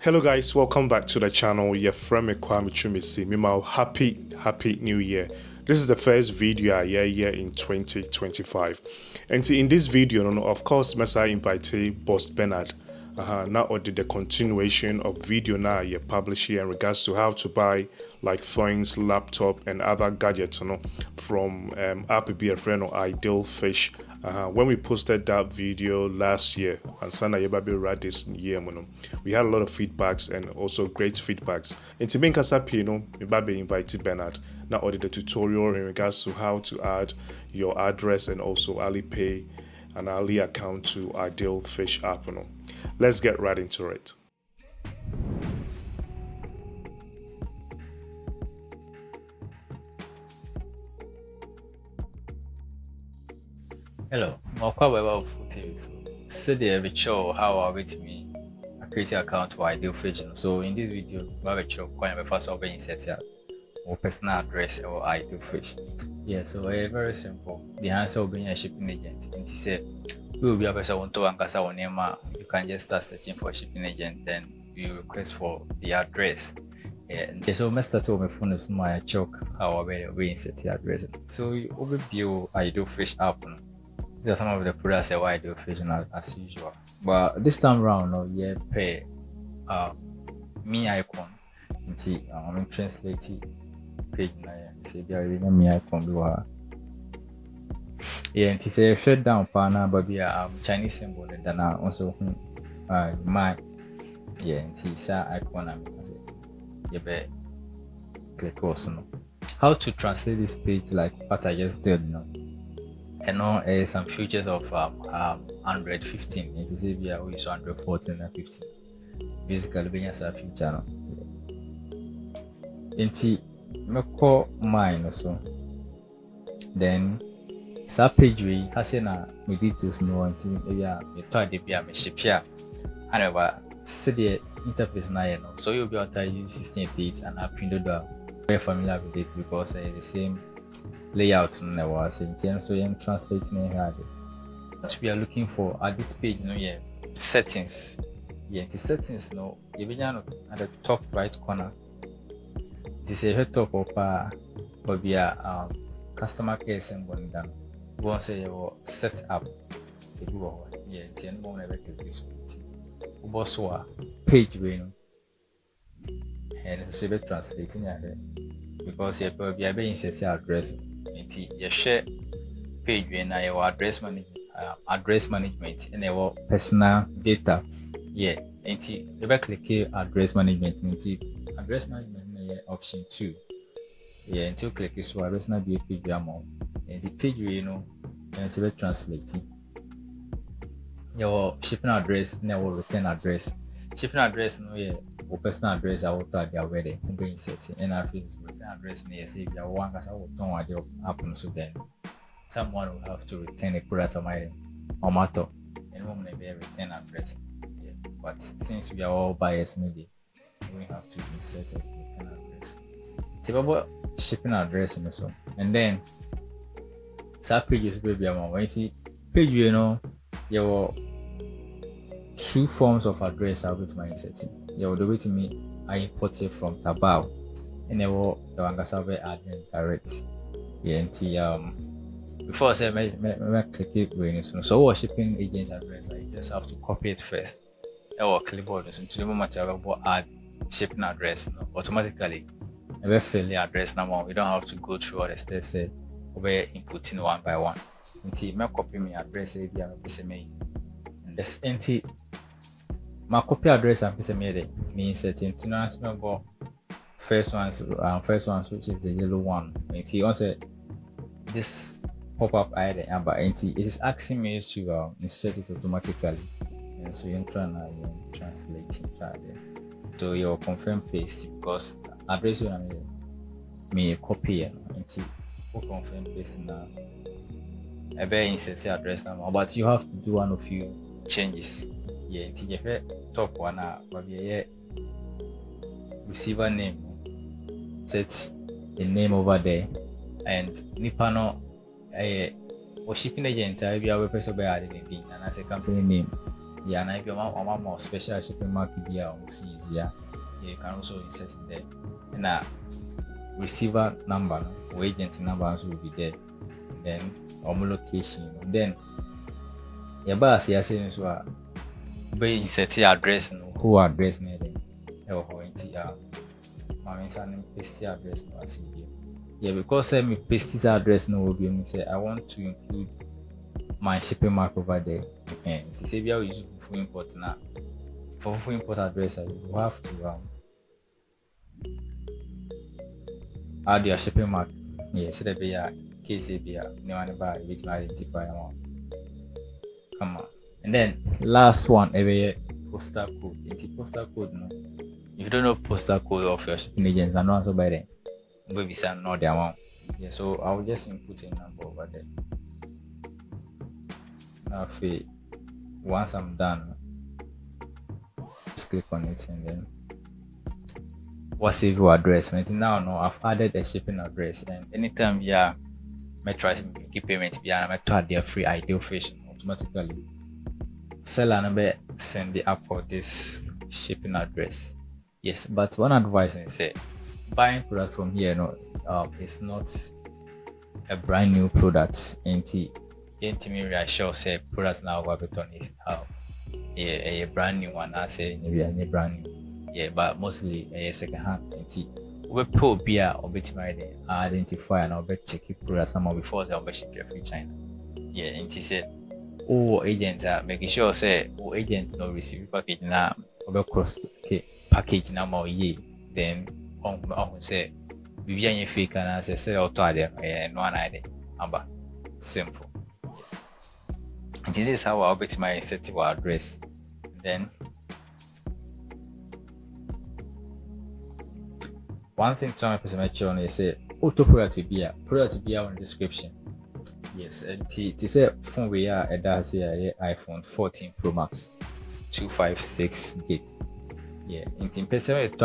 Hello guys, welcome back to the channel. Your friend Kwame Chumisi. Mimao, happy new year. This is the first video I hear in 2025. And in this video, of course, Mesa invite Boss Bernard. Now or the continuation of video now you publish here in regards to how to buy like phones, laptop and other gadgets from RPB friend or Ideal Fish. When we posted that video last year and Sana Yebabe this year, we had a lot of feedbacks and also great feedbacks. And to make us happy, Yebabe invited Bernard now ordered the tutorial in regards to how to add your address and also Alipay and Ali account to Ideal Fish app. Let's get right into it. Hello, welcome to Full So, the show how I with me create an account for Ideal Fish. So, in this video, I will show you how first of all set or personal address or Ideal Fish. Yeah, so very simple. The answer will be a shipping agent. And he said, we will be a person want to answer one name. You can just start searching for a shipping agent, then you request for the address. Yeah, so I start with my phone is my check how I will set the address. So, you will view Ideal Fish app. These are some of the products I do occasional as usual. But this time around, yeah, pay me icon. I'm translating page na say there is me icon below. Yeah, and say shut down partner, but be Chinese symbol and then also my yeah, and say icon and yeah, be click also no. How to translate this page like what I just did, and some features of Android 15. It is we use Android 14 and 15. Basically, we have a feature now. Me call mine also. Then, page we has na me details no until maybe me try to be a me ship here. However, see the interface now. So you'll be able to use 16.8 and I've pinned very familiar with it because it's the same layout in the was in terms so I'm translating here. What we are looking for at this page, settings. Yeah, the settings, you begin at the top right corner. This is a top of be a customer care symbol down. You want to say your set up. Yeah, it's a more negative visibility. Also, page way, and it's a translating here because you will be able to insert your address. You share page when your address management and your personal data. Yeah, and you click address management. Address management option 2. Yeah, until click this one, address not be a page amount. And the page and it's about translating your shipping address and your return address. Shipping address or personal address I will tag their wedding being setting and I feel return address near say if you want as I will don't want to happen so then someone will have to return a product of my or matter and won't be a return address. Yeah. But since we are all buyers maybe we have to insert a return address. It's about shipping address and then pages will be amount when you page your 2 forms of address are with my setting. You the way to me I import it from Tabao and then the Wangasabe admin direct. Yeah, and before I say I click it so what shipping agent's address I just have to copy it first. Or clipboard so to the moment I will add shipping address automatically I will fill the address now. You don't have to go through all the steps say we're inputting one by one. Until I copy my address and this empty my copy address and piece means setting international first one which is the yellow one. And see once this pop up item but it is asking me to insert it automatically. And so you're trying to translate it. So you confirm paste because address you me copy and see confirm paste now. I better insert the address now, but you have to do one of few changes. Yeah, until you top one maybe receiver name set a name over there and nipano or shipping agent I be our person by adding and as a company name Yeah, and if you want more special shipping mark be easier. You can also insert in there. And receiver number, or agent number also will be there. Then location. Then your boss here saying so be insert your address no who address no then. My son paste address no as here. Yeah, because me paste this address no will be say I want to include my shipping mark over there. And to say we are using full import now. For full import address, you have to add your shipping mark. Yeah, so that be a case be a new one by which identify amount. Come on. And then last one, every postal code. It's postal code no. If you don't know postal code of your shipping agent, I know also by then. Maybe say know the amount. Yeah, so I will just input a number over there. Now, once I'm done, just click on it and then what save your address. Now, no, I've added a shipping address, and anytime my try to make payment, I to add their free ideal fish automatically. Seller number send the app for this shipping address. Yes, but one advice is say buying product from here, no, it's not a brand new product. Me reassure say products now Wabeton is a brand new one. I say a brand new. Yeah, but mostly a second hand. We put beer or bit identify and I'll bet check it products some before they'll be shipped free China. Yeah, and he said, oh agent making sure say agent no receive package now or cross package now ye then on say we fake and I say auto them no one idea. Simple. And this is how I'll bet my set your address. Then one thing some person might show is say auto product be on the description. Yes, and to say phone we are it does here iPhone 14 Pro Max 256 gig. Yeah, in person it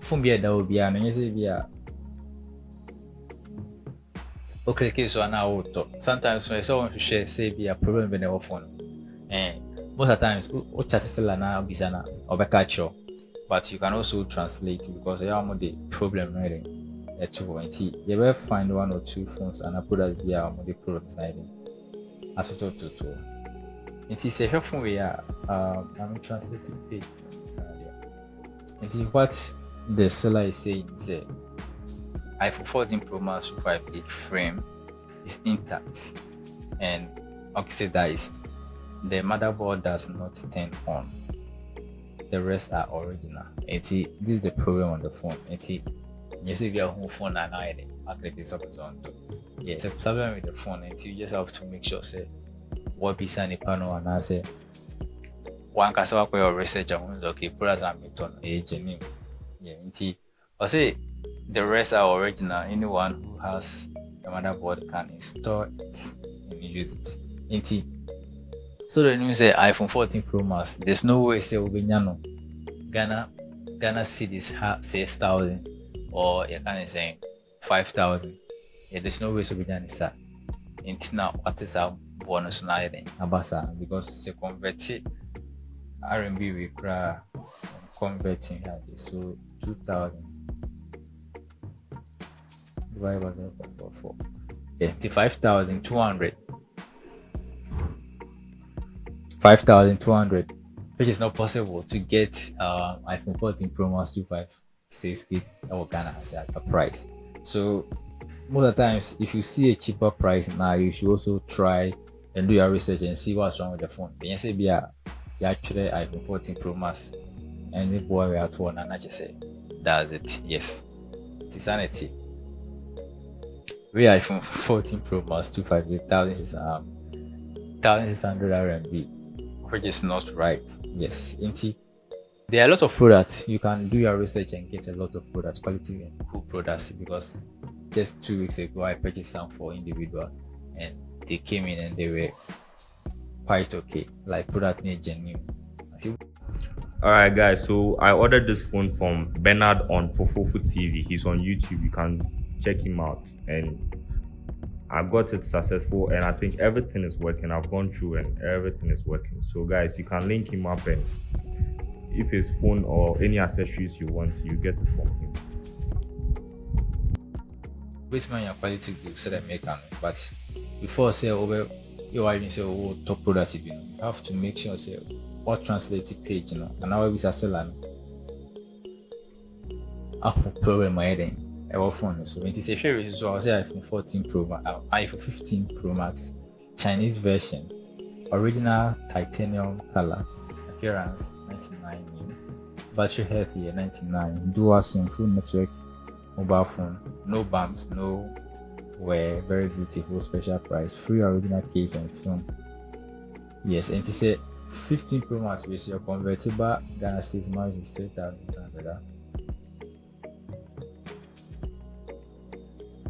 phone be that will be an easy be okay, so now auto. Sometimes when someone share say be a problem with the phone. And most of the times we chat still na bisana or catch you. But you can also translate because you have the problem right you will find one or two phones and put us be our the problems as to it is a helpful way I'm translating page. It is what the seller is saying is iPhone 14 Pro Max 258 frame is intact, and obviously that is the motherboard does not turn on. The rest are original. This is the problem on the phone. Yes, if you have a phone and I click this up on. Yeah, it's a problem with the phone. You just have to make sure say what be sign panel and I say one can say your research and okay, products are made on a genuine. Yeah, I say the rest are original. Anyone who has a motherboard can install it and use it. So the new say iPhone 14 Pro Max, there's no way say Ghana cedis 6,000 or you can say 5,000. Yeah, there's no way so we done this. Now what is our bonus now abasa because se convert RMB we converting so 2,000 divided by 0.44. Yeah, 5,200. 5,200, which is not possible to get iPhone 14 Pro Max 256 gig or Ghana as a price. So most of the times, if you see a cheaper price now, you should also try and do your research and see what's wrong with the phone. Then you say, yeah, actually iPhone 14 Pro Max, and the boy we are to one, and I just say, that's it. Yes, it's sanity. We iPhone 14 Pro Max 258,600 RMB. Which is not right. Yes, there are a lot of products. You can do your research and get a lot of products, quality and cool products. Because just 2 weeks ago, I purchased some for individual, and they came in and they were quite okay. Like product need genuine. Alright, guys. So I ordered this phone from Bernard on Fofofu TV. He's on YouTube. You can check him out. And I got it successful, and I think everything is working. I've gone through and everything is working. So guys, you can link him up, and if his phone or any accessories you want, you get it from him. Wait man your quality good so that make but before say over you are say oh top product you know you have to make sure say what translated page you know and now we are selling Apple problem my then our phone so when you say share so I say iPhone 14 Pro Max iPhone 15 Pro Max Chinese version original titanium color appearance 99 new battery health here 99 dual SIM full network mobile phone, no bumps, no wear, very beautiful, special price, free original case and film. Yes, and to say 15 Pro Max with your convertible Ghana States margin is 3,600.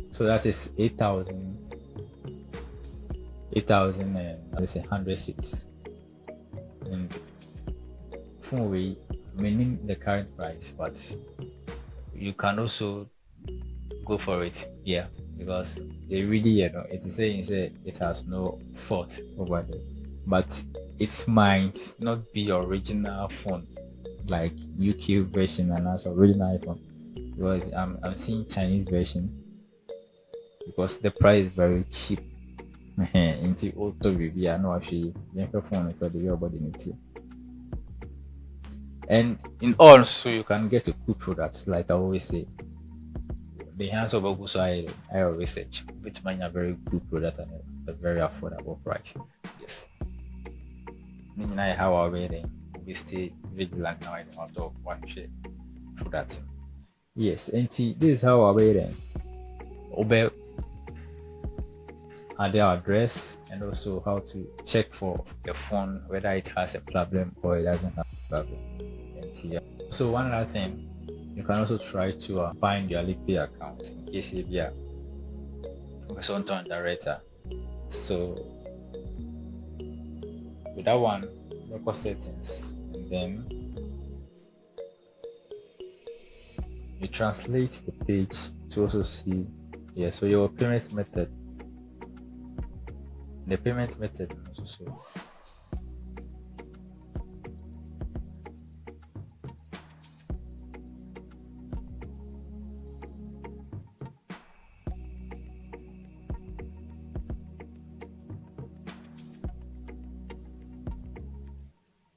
So that is 8,000 and let's say 106. And phone we meaning the current price, but you can also go for it, yeah, because they really, you know, it is saying say it has no fault over there, but it might not be original phone like UK version and as original iPhone, because I'm seeing Chinese version because the price is very cheap. Into auto review, I know actually the phone because the body needs it. And in all, so you can get a good product, like I always say. The hands of Google, so I always say, which mine a very good product and a very affordable price. Yes. I how our wedding, we stay vigilant now. I don't want to watch it for that. Yes, and see, this is how our wedding. Obey their address and also how to check for the phone whether it has a problem or it doesn't have a problem. So one other thing, you can also try to find your Alipay account in case you are a certain director. So with that one, local settings, and then you translate the page to also see, yeah. So your payment method, the payment method also show.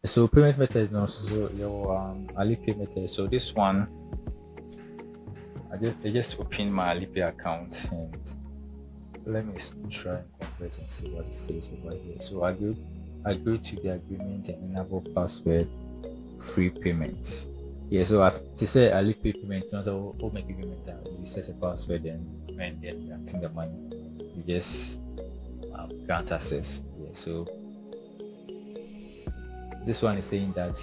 So payment method is also your Alipay method. So this one, I just opened my Alipay account and let me try and convert and see what it says over here. So I agree to the agreement and enable password free payments. Yeah, so to say Alipay payment, also all make payment you set a password and when they're deducting the money, you just grant access. Yeah, so this one is saying that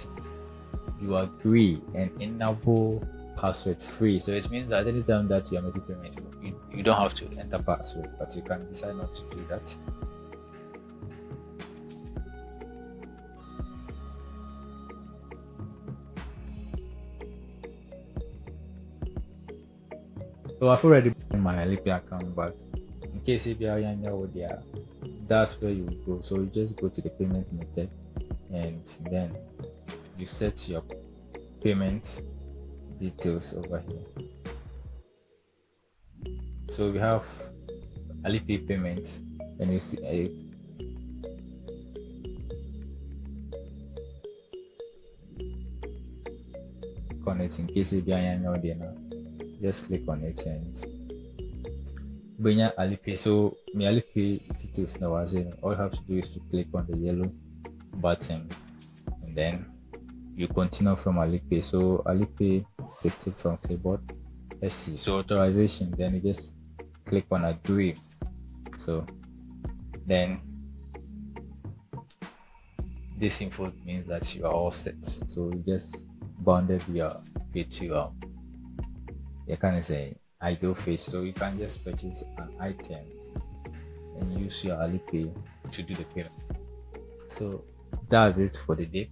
you agree and enable password free. So it means that anytime that you are making payment, you don't have to enter password, but you can decide not to do that. So I've already been my Alipay account, but in case if you are there, that's where you will go. So you just go to the payment method and then you set your payment details over here. So we have Alipay payments and you see connect in case if you are there now. Just click on it and bring your Alipay. So my Alipay details now, as in all you have to do is to click on the yellow button and then you continue from Alipay. So Alipay pasted from clipboard. Let's see. So authorization, then you just click on agree. So then this info means that you are all set. So you just bounded your way to you can say ideal face. So you can just purchase an item and use your Alipay to do the payment. So that's it for the day.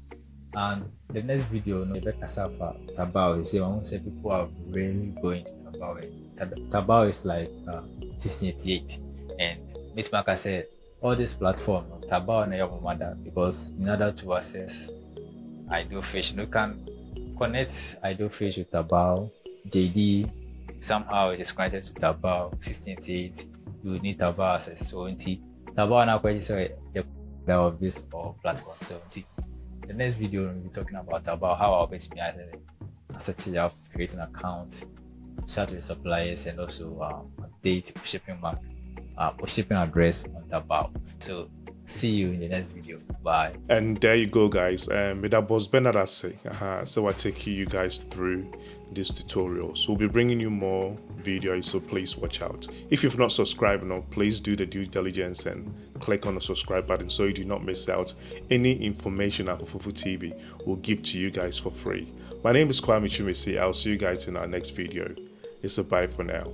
And the next video, Tabao is I say people are really going to Tabao. Tabao is like 1688, and Meet like I said, all this platform, Tabao and Yamamada, because in order to access Idealfish, you can connect Idealfish with Tabao, JD, somehow it is connected to Tabao 16.8, you need Tabao access. So Tabao now quite the of this or platform. So the next video we'll be talking about how I'll bet me setting up, creating accounts, chat with suppliers, and also update shipping mark shipping address on Tabao. So see you in the next video. Bye. And there you go, guys. With that boss Bernard say, so I take you guys through this tutorial. So we'll be bringing you more videos, so please watch out. If you've not subscribed, please do the due diligence and click on the subscribe button so you do not miss out any information that Fufu TV will give to you guys for free. My name is Kwame Chumisi. I'll see you guys in our next video. It's a bye for now.